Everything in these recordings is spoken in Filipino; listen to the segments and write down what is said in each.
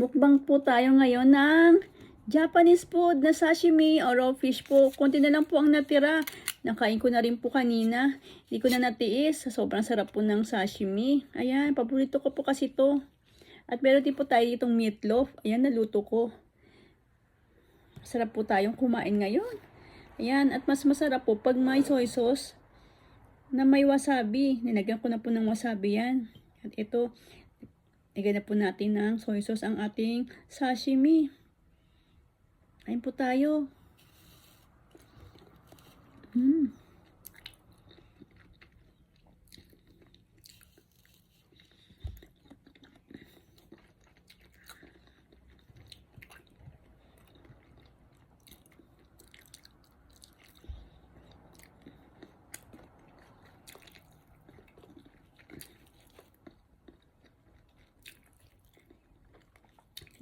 Mukbang po tayo ngayon ng Japanese food na sashimi or raw fish po. Konti na lang po ang natira. Nakain ko na rin po kanina. Hindi ko na natiis. Sobrang sarap po ng sashimi. Ayan, paborito ko po kasi to. At meron din po tayo itong meatloaf. Ayan, naluto ko. Sarap po tayong kumain ngayon. Ayan, at mas masarap po pag may soy sauce na may wasabi. Nilagyan ko na po ng wasabi yan. At ito, lagyan na po natin ng soy sauce ang ating sashimi. Kain po tayo.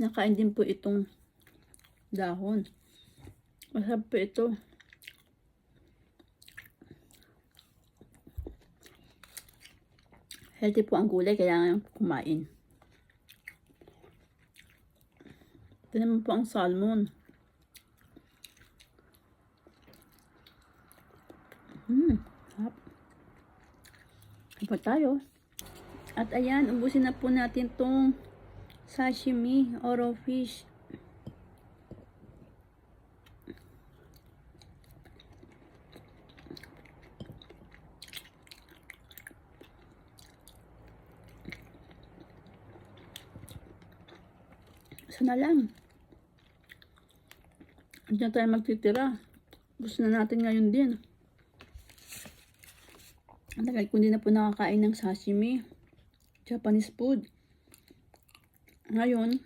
Nakain din po itong dahon. Masarap po ito. Healthy po ang gulay, kailangan kumain. Ito naman po ang salmon. Sarap. Kain po tayo. At ayan, ubusin na po natin tong sashimi or raw fish. Isa na lang. Hindi na tayo magtitira. Gusto na natin ngayon din. Ang tagal ko hindi na po nakakain ng sashimi. Japanese food. Ngayon,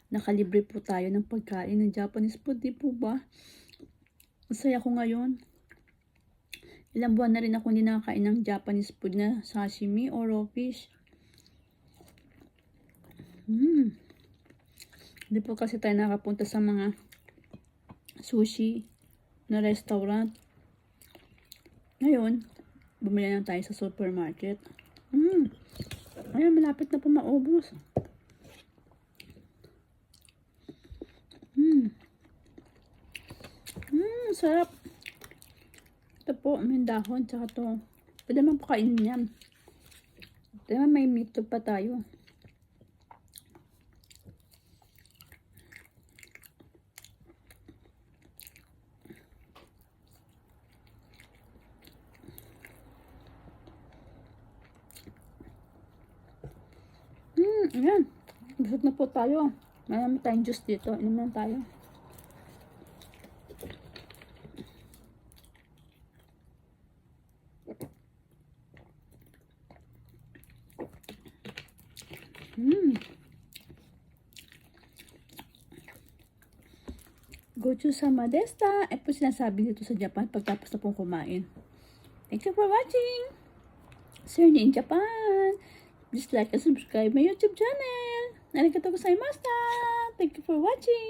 nakalibre po tayo ng pagkain ng Japanese food. Di po ba? Masaya ko ngayon. Ilang buwan na rin ako hindi nakakain ng Japanese food na sashimi or raw fish. Hindi po kasi tayo nakapunta sa mga sushi na restaurant. Ngayon, bumili na tayo sa supermarket. Ayan, malapit na po maubos. Sarap. Ito po, may dahon, tsaka to. Pwede naman po kainin yan. Ito naman may meat pa tayo. Ayan. Busog na po tayo. Marami tayong juice dito. Inom na tayo. Gochu-sama desta. Eh po sinasabi dito sa Japan pagtapos na pong kumain. Thank you for watching. See you in Japan. Please like and subscribe my YouTube channel. Arigatou gozaimashita. Thank you for watching.